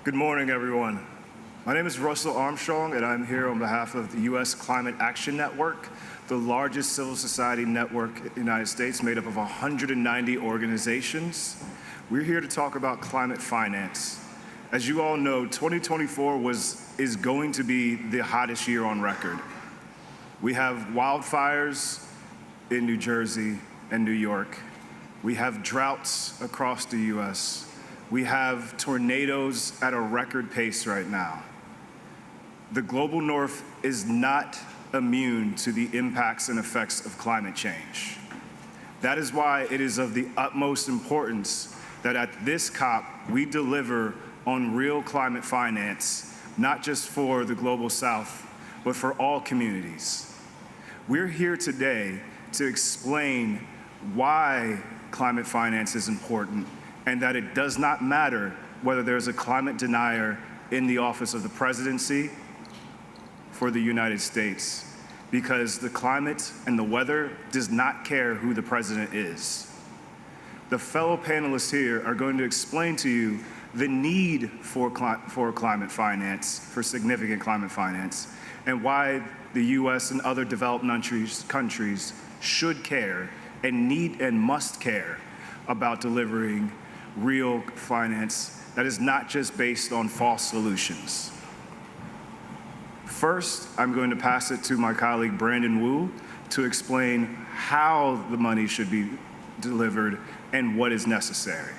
Good morning, everyone. My name is Russell Armstrong, and I'm here on behalf of the U.S. Climate Action Network, the largest civil society network in the United States, made up of 190 organizations. We're here to talk about climate finance. As you all know, 2024 is going to be the hottest year on record. We have wildfires in New Jersey and New York. We have droughts across the U.S. We have tornadoes at a record pace right now. The global north is not immune to the impacts and effects of climate change. That is why it is of the utmost importance that at this COP, we deliver on real climate finance, not just for the global south, but for all communities. We're here today to explain why climate finance is important and that it does not matter whether there's a climate denier in the office of the presidency for the United States, because the climate and the weather does not care who the president is. The fellow panelists here are going to explain to you the need for climate finance, for significant climate finance, and why the US and other developed countries should care and need and must care about delivering real finance that is not just based on false solutions. First, I'm going to pass it to my colleague Brandon Wu to explain how the money should be delivered and what is necessary.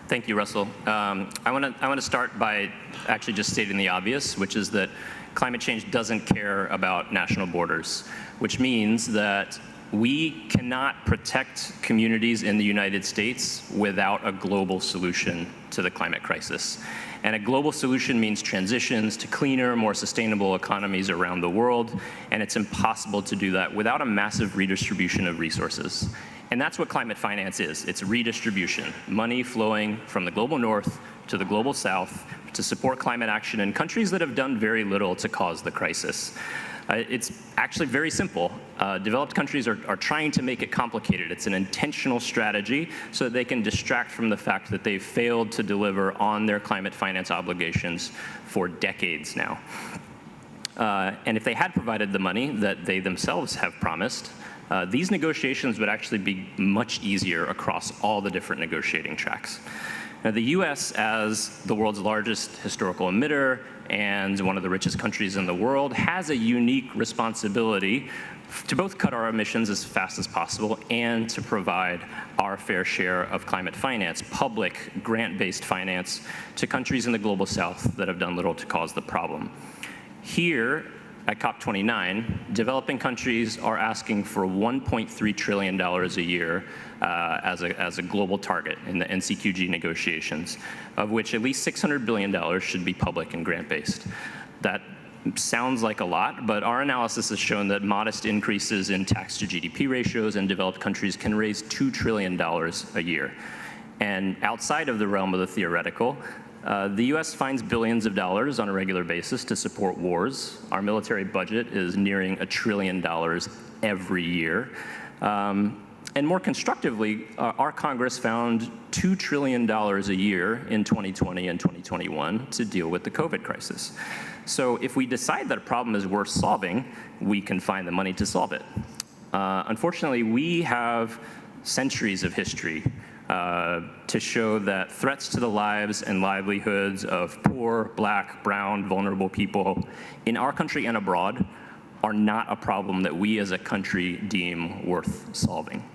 Thank you, Russell. I want to start by actually just stating the obvious, which is that climate change doesn't care about national borders, which means that we cannot protect communities in the United States without a global solution to the climate crisis. And a global solution means transitions to cleaner, more sustainable economies around the world, and it's impossible to do that without a massive redistribution of resources. And that's what climate finance is. It's redistribution, money flowing from the global north to the global south to support climate action in countries that have done very little to cause the crisis. It's actually very simple. Developed countries are trying to make it complicated. It's an intentional strategy so that they can distract from the fact that they've failed to deliver on their climate finance obligations for decades now. And if they had provided the money that they themselves have promised, these negotiations would actually be much easier across all the different negotiating tracks. Now, the US, as the world's largest historical emitter and one of the richest countries in the world, has a unique responsibility to both cut our emissions as fast as possible and to provide our fair share of climate finance, public grant-based finance, to countries in the global south that have done little to cause the problem. Here, at COP29, developing countries are asking for $1.3 trillion a year as a global target in the NCQG negotiations, of which at least $600 billion should be public and grant-based. That sounds like a lot, but our analysis has shown that modest increases in tax to GDP ratios in developed countries can raise $2 trillion a year. And outside of the realm of the theoretical, the US finds billions of dollars on a regular basis to support wars. Our military budget is nearing $1 trillion every year. And more constructively, our Congress found $2 trillion a year in 2020 and 2021 to deal with the COVID crisis. So if we decide that a problem is worth solving, we can find the money to solve it. Unfortunately, we have centuries of history to show that threats to the lives and livelihoods of poor, black, brown, vulnerable people in our country and abroad are not a problem that we as a country deem worth solving.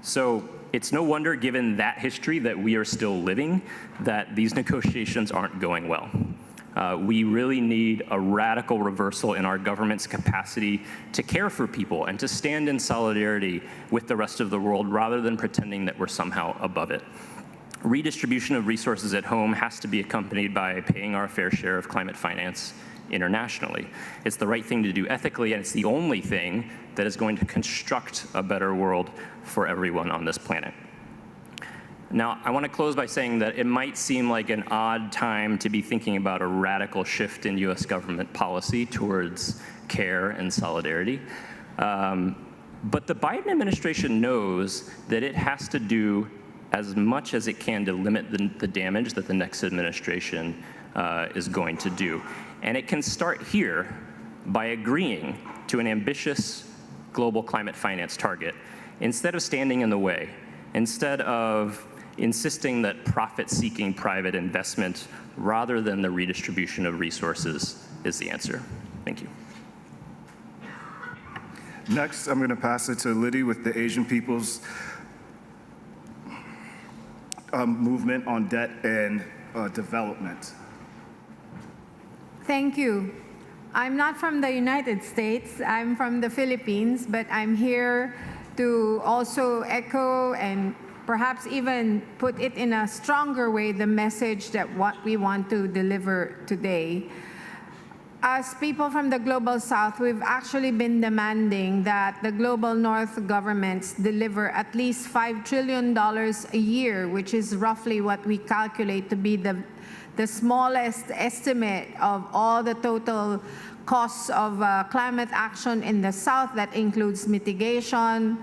So it's no wonder, given that history that we are still living, that these negotiations aren't going well. We really need a radical reversal in our government's capacity to care for people and to stand in solidarity with the rest of the world rather than pretending that we're somehow above it. Redistribution of resources at home has to be accompanied by paying our fair share of climate finance internationally. It's the right thing to do ethically, and it's the only thing that is going to construct a better world for everyone on this planet. Now, I want to close by saying that it might seem like an odd time to be thinking about a radical shift in US government policy towards care and solidarity. But the Biden administration knows that it has to do as much as it can to limit the damage that the next administration is going to do. And it can start here by agreeing to an ambitious global climate finance target instead of standing in the way, instead of insisting that profit-seeking private investment rather than the redistribution of resources is the answer. Thank you. Next, I'm going to pass it to Liddy with the Asian People's Movement on Debt and Development. Thank you. I'm not from the United States. I'm from the Philippines, but I'm here to also echo and perhaps even put it in a stronger way, the message that what we want to deliver today. As people from the Global South, we've actually been demanding that the Global North governments deliver at least $5 trillion a year, which is roughly what we calculate to be the smallest estimate of all the total costs of climate action in the South. That includes mitigation,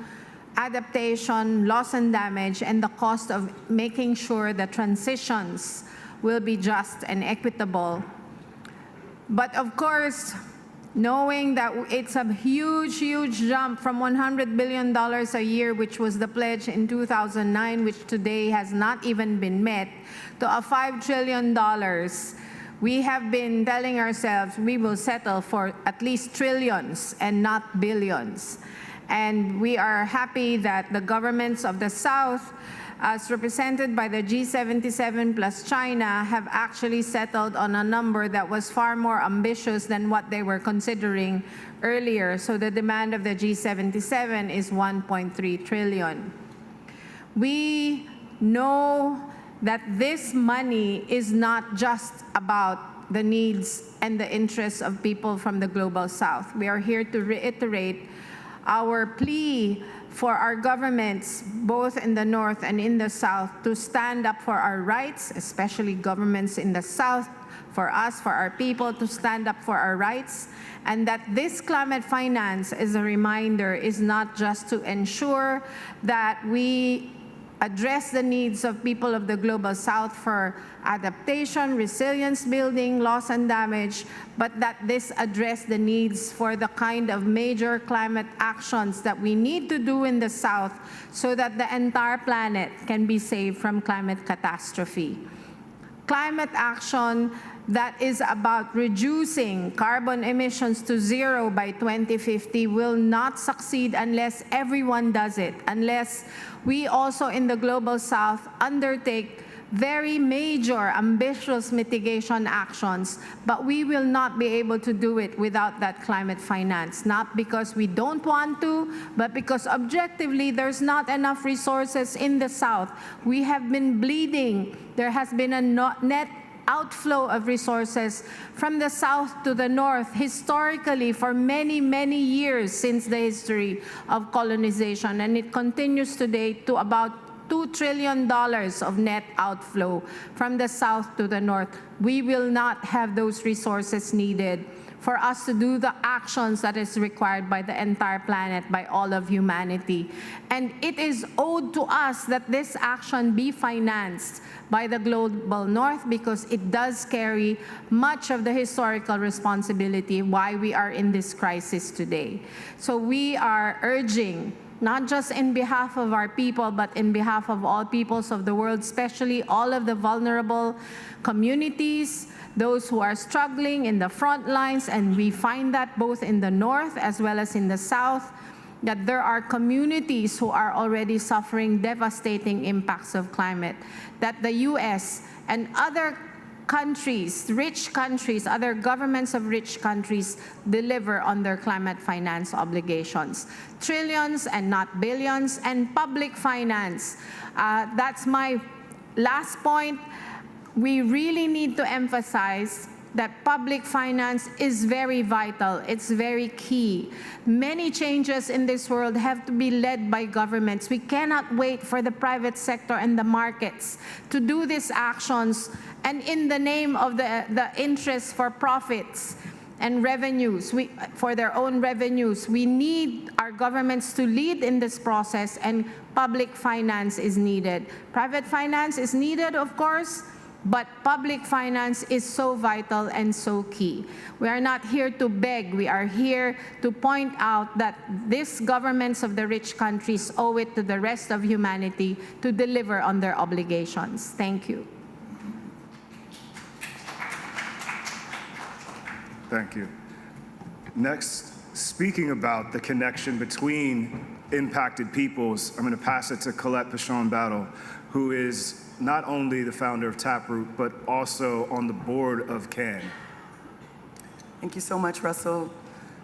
adaptation, loss and damage, and the cost of making sure the transitions will be just and equitable. But of course, knowing that it's a huge, huge jump from $100 billion a year, which was the pledge in 2009, which today has not even been met, to a $5 trillion, we have been telling ourselves we will settle for at least trillions and not billions. And we are happy that the governments of the South, as represented by the G77 plus China, have actually settled on a number that was far more ambitious than what they were considering earlier. So the demand of the G77 is 1.3 trillion. We know that this money is not just about the needs and the interests of people from the Global South. We are here to reiterate our plea for our governments, both in the North and in the South, to stand up for our rights, especially governments in the South, for us, for our people, to stand up for our rights, and that this climate finance, is a reminder, is not just to ensure that we address the needs of people of the Global South for adaptation, resilience building, loss and damage, but that this address the needs for the kind of major climate actions that we need to do in the South so that the entire planet can be saved from climate catastrophe. Climate action that is about reducing carbon emissions to zero by 2050 will not succeed unless everyone does it, unless we also in the Global South undertake very major, ambitious mitigation actions, but we will not be able to do it without that climate finance, not because we don't want to, but because objectively there's not enough resources in the South. We have been bleeding. There has been a net outflow of resources from the South to the North historically for many, many years since the history of colonization, and it continues today to about $2 trillion of net outflow from the South to the North. We will not have those resources needed for us to do the actions that is required by the entire planet, by all of humanity. And it is owed to us that this action be financed by the Global North, because it does carry much of the historical responsibility why we are in this crisis today. So we are urging, not just in behalf of our people, but in behalf of all peoples of the world, especially all of the vulnerable communities, those who are struggling in the front lines, and we find that both in the North as well as in the South, that there are communities who are already suffering devastating impacts of climate, that the US and other countries, rich countries, other governments of rich countries deliver on their climate finance obligations. Trillions and not billions, and public finance. That's my last point. We really need to emphasize that public finance is very vital. It's very key. Many changes in this world have to be led by governments. We cannot wait for the private sector and the markets to do these actions, and in the name of the interest for profits, and revenues, for their own revenues. We need our governments to lead in this process, and public finance is needed. Private finance is needed, of course, but public finance is so vital and so key. We are not here to beg. We are here to point out that these governments of the rich countries owe it to the rest of humanity to deliver on their obligations. Thank you. Thank you. Next, speaking about the connection between impacted peoples, I'm going to pass it to Colette Pichon Battle, who is not only the founder of Taproot, but also on the board of CAN. Thank you so much, Russell.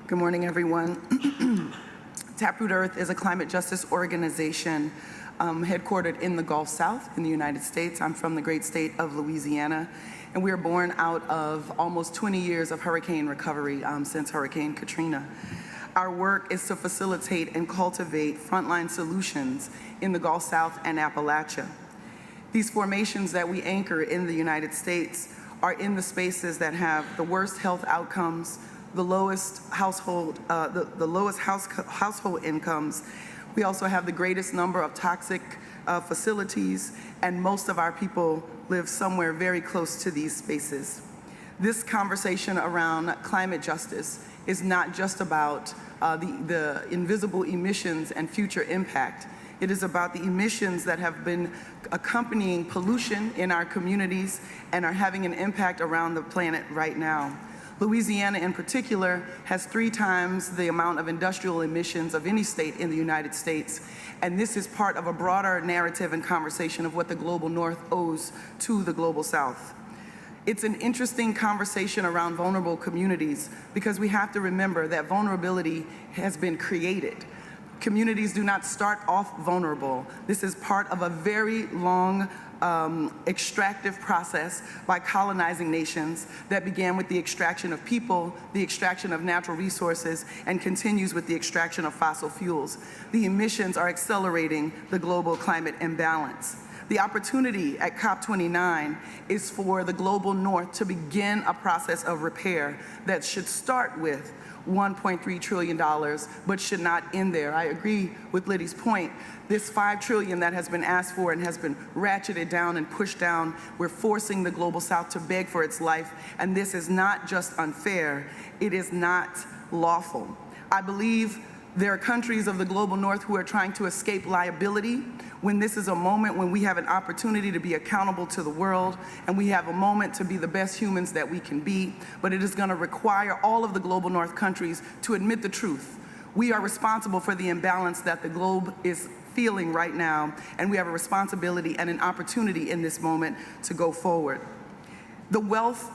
Good morning, everyone. Taproot Earth is a climate justice organization headquartered in the Gulf South in the United States. I'm from the great state of Louisiana, and we are born out of almost 20 years of hurricane recovery since Hurricane Katrina. Our work is to facilitate and cultivate frontline solutions in the Gulf South and Appalachia. These formations that we anchor in the United States are in the spaces that have the worst health outcomes, the lowest household incomes. We also have the greatest number of toxic facilities, and most of our people live somewhere very close to these spaces. This conversation around climate justice is not just about the invisible emissions and future impact. It is about the emissions that have been accompanying pollution in our communities and are having an impact around the planet right now. Louisiana in particular has 3 times the amount of industrial emissions of any state in the United States. And this is part of a broader narrative and conversation of what the global North owes to the global South. It's an interesting conversation around vulnerable communities because we have to remember that vulnerability has been created. Communities do not start off vulnerable. This is part of a very long extractive process by colonizing nations that began with the extraction of people, the extraction of natural resources, and continues with the extraction of fossil fuels. The emissions are accelerating the global climate imbalance. The opportunity at COP29 is for the global North to begin a process of repair that should start with $1.3 trillion, but should not end there. I agree with Liddy's point. This $5 trillion that has been asked for and has been ratcheted down and pushed down, we're forcing the global South to beg for its life, and this is not just unfair, it is not lawful. I believe there are countries of the global North who are trying to escape liability when this is a moment when we have an opportunity to be accountable to the world, and we have a moment to be the best humans that we can be, but it is going to require all of the global North countries to admit the truth. We are responsible for the imbalance that the globe is feeling right now, and we have a responsibility and an opportunity in this moment to go forward. The wealth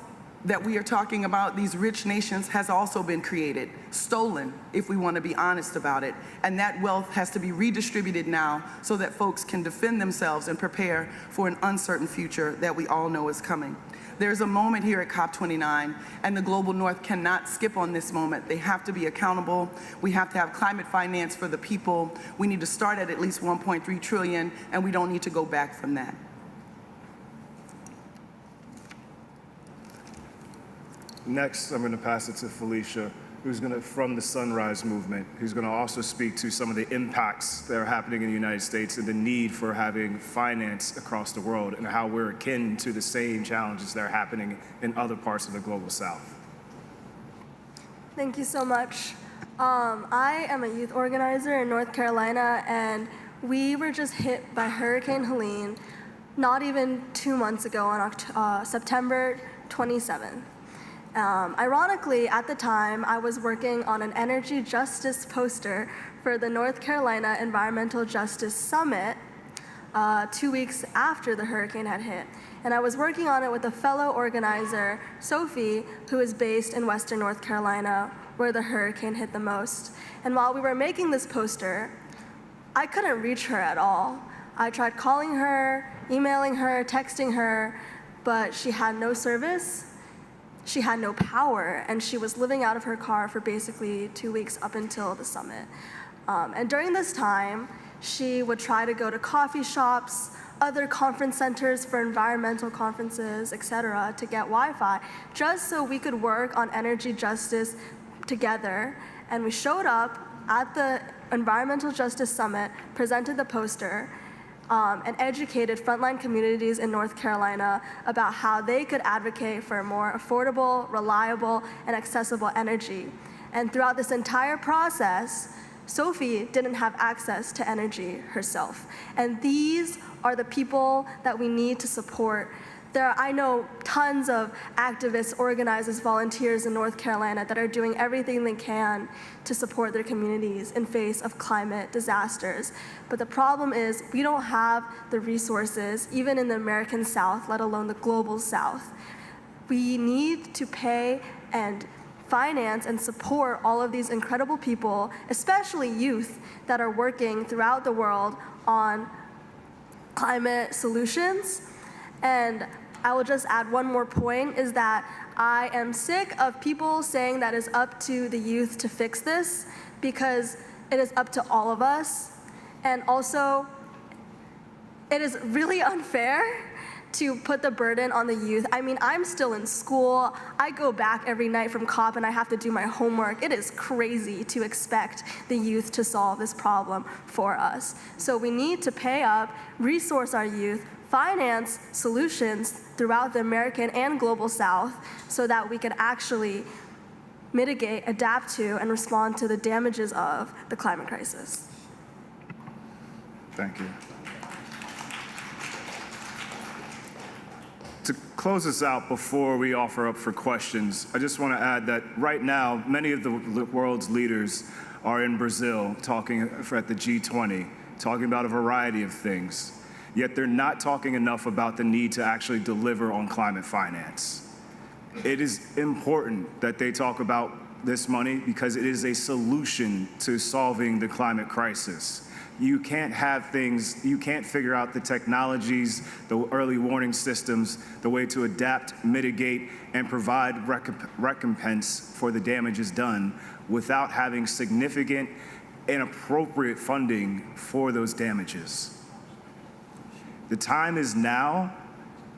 that we are talking about, these rich nations, has also been created, stolen, if we want to be honest about it. And that wealth has to be redistributed now so that folks can defend themselves and prepare for an uncertain future that we all know is coming. There's a moment here at COP29, and the global North cannot skip on this moment. They have to be accountable. We have to have climate finance for the people. We need to start at least 1.3 trillion, and we don't need to go back from that. Next, I'm going to pass it to Felicia, who's going to, from the Sunrise Movement, who's going to also speak to some of the impacts that are happening in the United States and the need for having finance across the world and how we're akin to the same challenges that are happening in other parts of the global South. Thank you so much. I am a youth organizer in North Carolina, and we were just hit by Hurricane Helene not even 2 months ago on September 27th. Ironically, at the time, I was working on an energy justice poster for the North Carolina Environmental Justice Summit 2 weeks after the hurricane had hit. And I was working on it with a fellow organizer, Sophie, who is based in Western North Carolina, where the hurricane hit the most. And while we were making this poster, I couldn't reach her at all. I tried calling her, emailing her, texting her, but she had no service. She had no power, and she was living out of her car for basically 2 weeks up until the summit. And during this time, she would try to go to coffee shops, other conference centers for environmental conferences, etc., to get Wi-Fi, just so we could work on energy justice together. And we showed up at the Environmental Justice Summit, presented the poster, and educated frontline communities in North Carolina about how they could advocate for more affordable, reliable, and accessible energy. And throughout this entire process, Sophie didn't have access to energy herself. And these are the people that we need to support. I know tons of activists, organizers, volunteers in North Carolina that are doing everything they can to support their communities in face of climate disasters. But the problem is we don't have the resources, even in the American South, let alone the global South. We need to pay and finance and support all of these incredible people, especially youth, that are working throughout the world on climate solutions. And I will just add one more point, is that I am sick of people saying that it's up to the youth to fix this, because it is up to all of us. And also, it is really unfair to put the burden on the youth. I mean, I'm still in school. I go back every night from COP and I have to do my homework. It is crazy to expect the youth to solve this problem for us. So we need to pay up, resource our youth, finance solutions throughout the American and global South so that we can actually mitigate, adapt to, and respond to the damages of the climate crisis. Thank you. To close us out before we offer up for questions, I just want to add that right now, many of the world's leaders are in Brazil talking at the G20, talking about a variety of things. Yet they're not talking enough about the need to actually deliver on climate finance. It is important that they talk about this money because it is a solution to solving the climate crisis. You can't have things, you can't figure out the technologies, the early warning systems, the way to adapt, mitigate, and provide recompense for the damages done without having significant and appropriate funding for those damages. The time is now.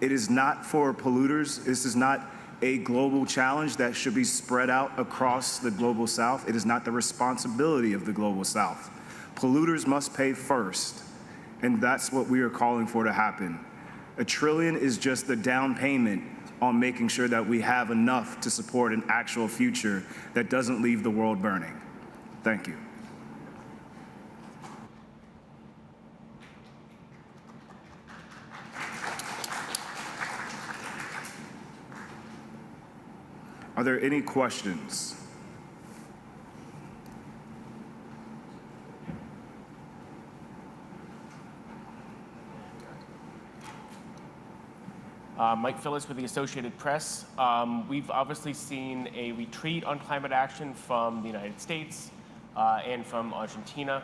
It is not for polluters. This is not a global challenge that should be spread out across the global South. It is not the responsibility of the global South. Polluters must pay first, and that's what we are calling for to happen. $1 trillion is just the down payment on making sure that we have enough to support an actual future that doesn't leave the world burning. Thank you. Are there any questions? Mike Phillips with the Associated Press. We've obviously seen a retreat on climate action from the United States and from Argentina.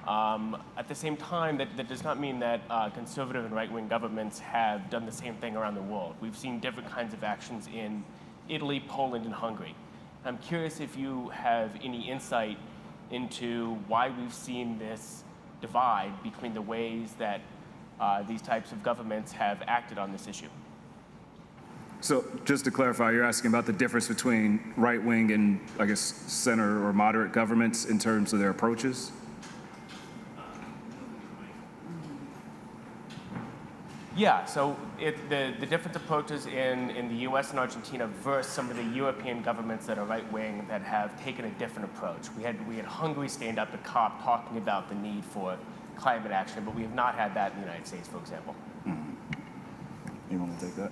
At the same time, that does not mean that conservative and right-wing governments have done the same thing around the world. We've seen different kinds of actions in Italy, Poland, and Hungary. I'm curious if you have any insight into why we've seen this divide between the ways that these types of governments have acted on this issue. So just to clarify, you're asking about the difference between right-wing and, I guess, center or moderate governments in terms of their approaches? Yeah, so the different approaches in the US and Argentina versus some of the European governments that are right-wing that have taken a different approach. We had Hungary stand up at COP talking about the need for climate action, but we have not had that in the United States, for example. You want to take that?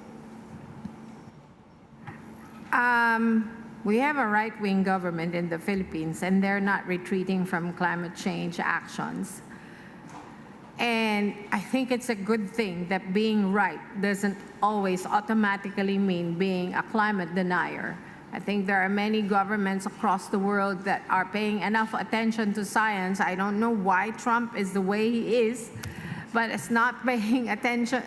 We have a right-wing government in the Philippines, and they're not retreating from climate change actions. And I think it's a good thing that being right doesn't always automatically mean being a climate denier. I think there are many governments across the world that are paying enough attention to science. I don't know why Trump is the way he is, but it's not paying attention,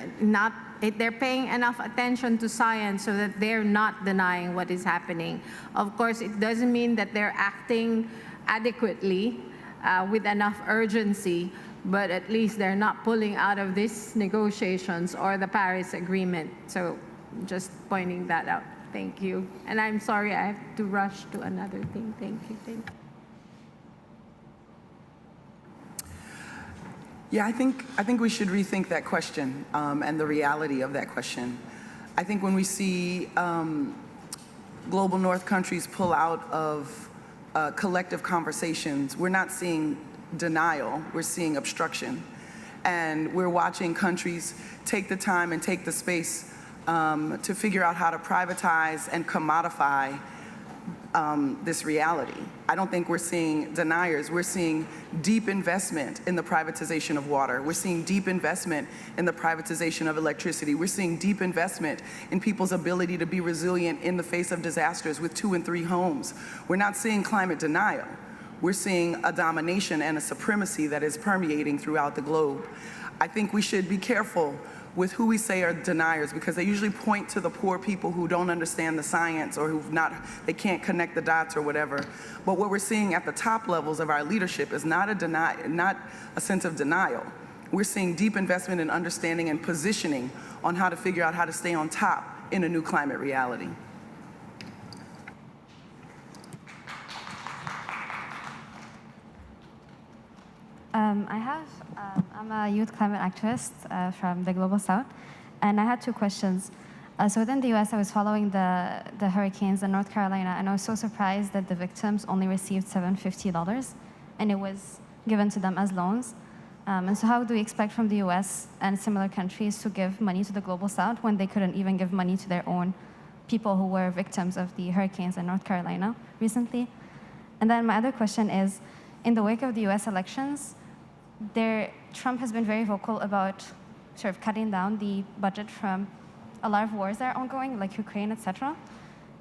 they're paying enough attention to science so that they're not denying what is happening. Of course, it doesn't mean that they're acting adequately. with enough urgency, but at least they're not pulling out of these negotiations or the Paris Agreement. So just pointing that out. Thank you. And I'm sorry I have to rush to another thing. Thank you. Thank you. Yeah, I think we should rethink that question and the reality of that question. I think when we see global north countries pull out of collective conversations, we're not seeing denial, we're seeing obstruction. And we're watching countries take the time and take the space to figure out how to privatize and commodify this reality. I don't think we're seeing deniers. We're seeing deep investment in the privatization of water. We're seeing deep investment in the privatization of electricity. We're seeing deep investment in people's ability to be resilient in the face of disasters with 2 and 3 homes. We're not seeing climate denial. We're seeing a domination and a supremacy that is permeating throughout the globe. I think we should be careful with who we say are deniers, because they usually point to the poor people who don't understand the science or they can't connect the dots or whatever. But what we're seeing at the top levels of our leadership is not a sense of denial. We're seeing deep investment in understanding and positioning on how to figure out how to stay on top in a new climate reality. I'm a youth climate activist from the Global South, and I had 2 questions. So within the US, I was following the hurricanes in North Carolina, and I was so surprised that the victims only received $750, and it was given to them as loans. And so how do we expect from the US and similar countries to give money to the Global South when they couldn't even give money to their own people who were victims of the hurricanes in North Carolina recently? And then my other question is, in the wake of the US elections, Trump has been very vocal about sort of cutting down the budget from a lot of wars that are ongoing, like Ukraine, etc.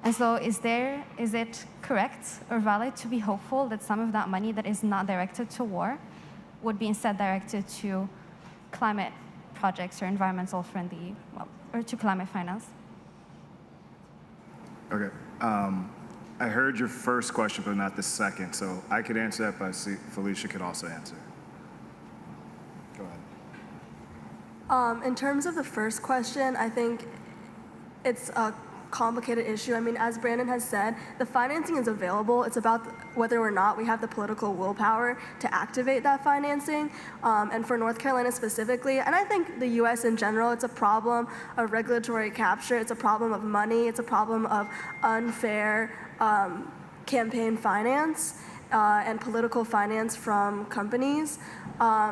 And so is it correct or valid to be hopeful that some of that money that is not directed to war would be instead directed to climate projects or environmental friendly, or to climate finance? Okay. I heard your first question, but not the second. So I could answer that, but I see Felicia could also answer. Go ahead. In terms of the first question, I think it's a complicated issue. I mean, as Brandon has said, the financing is available. It's about whether or not we have the political willpower to activate that financing. And for North Carolina specifically, and I think the US in general, it's a problem of regulatory capture. It's a problem of money. It's a problem of unfair campaign finance and political finance from companies.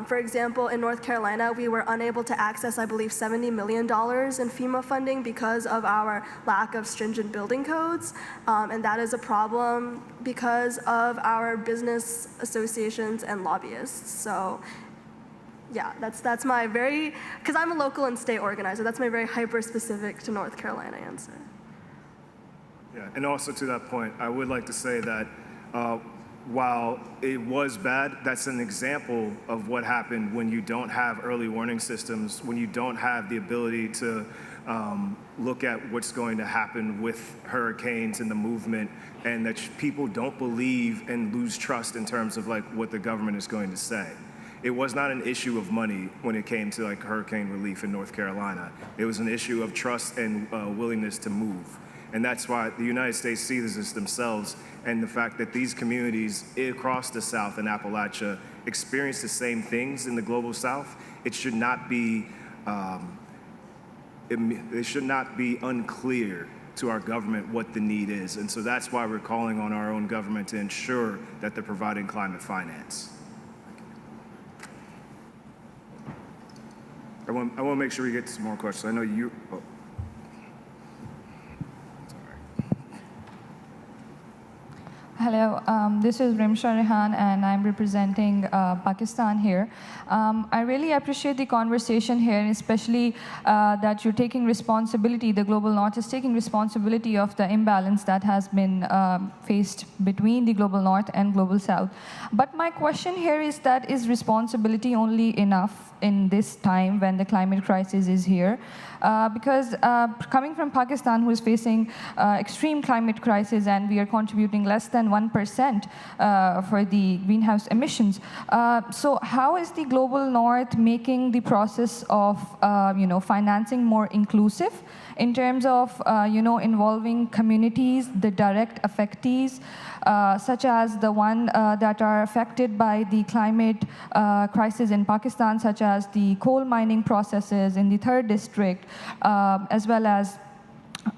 For example, in North Carolina, we were unable to access, I believe, $70 million in FEMA funding because of our lack of stringent building codes. And that is a problem because of our business associations and lobbyists. So yeah, that's my because I'm a local and state organizer, that's my very hyper-specific to North Carolina answer. Yeah, and also to that point, I would like to say that while it was bad, that's an example of what happened when you don't have early warning systems, when you don't have the ability to look at what's going to happen with hurricanes and the movement, and that people don't believe and lose trust in terms of like what the government is going to say. It was not an issue of money when it came to like hurricane relief in North Carolina. It was an issue of trust and willingness to move. And that's why the United States sees this themselves, and the fact that these communities across the South and Appalachia experience the same things in the global South. It should not be unclear to our government what the need is. And so that's why we're calling on our own government to ensure that they're providing climate finance. I want to make sure we get to some more questions. I know you. Oh. Hello, this is Rimsha Rehan, and I'm representing Pakistan here. I really appreciate the conversation here, and especially that you're taking responsibility, the Global North is taking responsibility of the imbalance that has been faced between the Global North and Global South. But my question here is that is responsibility only enough in this time when the climate crisis is here? Because coming from Pakistan, who is facing extreme climate crisis, and we are contributing less than 1% for the greenhouse emissions. So how is the global north making the process of financing more inclusive in terms of involving communities, the direct affectees, such as the one that are affected by the climate crisis in Pakistan, such as the coal mining processes in the 3rd district, as well as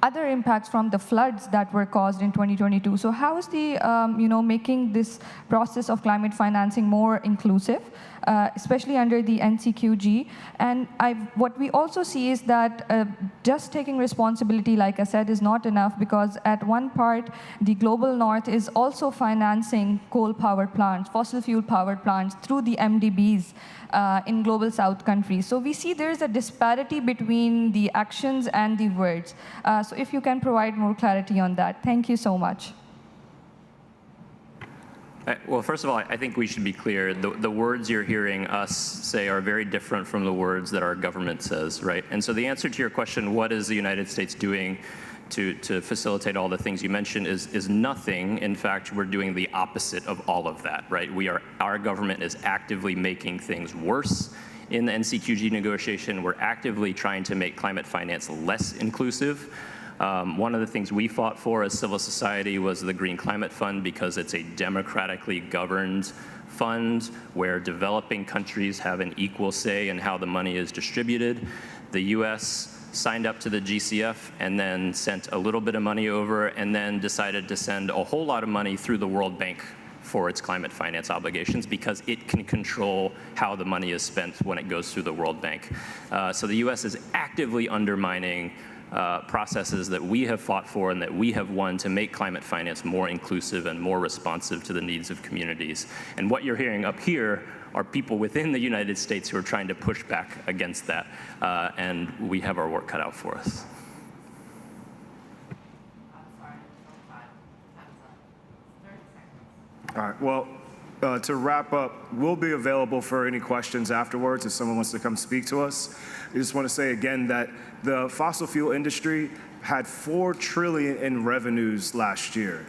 other impacts from the floods that were caused in 2022. So how is the, making this process of climate financing more inclusive, especially under the NCQG? And what we also see is that just taking responsibility, like I said, is not enough, because at one part, the global north is also financing coal power plants, fossil fuel power plants through the MDBs in global south countries. So we see there is a disparity between the actions and the words. So if you can provide more clarity on that. Thank you so much. Well, first of all, I think we should be clear. The words you're hearing us say are very different from the words that our government says, right? And so the answer to your question, what is the United States doing to facilitate all the things you mentioned, is nothing. In fact, we're doing the opposite of all of that, right? Our government is actively making things worse in the NCQG negotiation. We're actively trying to make climate finance less inclusive. One of the things we fought for as civil society was the Green Climate Fund, because it's a democratically governed fund where developing countries have an equal say in how the money is distributed. The US signed up to the GCF and then sent a little bit of money over, and then decided to send a whole lot of money through the World Bank for its climate finance obligations, because it can control how the money is spent when it goes through the World Bank. So the US is actively undermining processes that we have fought for and that we have won to make climate finance more inclusive and more responsive to the needs of communities. And what you're hearing up here are people within the United States who are trying to push back against that, and we have our work cut out for us. All right, well, to wrap up, we'll be available for any questions afterwards if someone wants to come speak to us. I just want to say again that the fossil fuel industry had $4 trillion in revenues last year.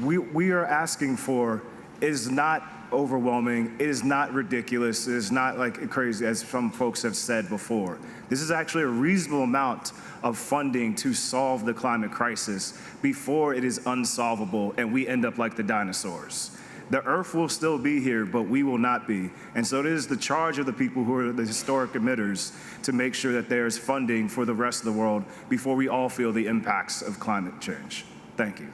We are asking for is not overwhelming, it is not ridiculous, it is not like crazy as some folks have said before. This is actually a reasonable amount of funding to solve the climate crisis before it is unsolvable and we end up like the dinosaurs. The earth will still be here, but we will not be. And so it is the charge of the people who are the historic emitters to make sure that there is funding for the rest of the world before we all feel the impacts of climate change. Thank you.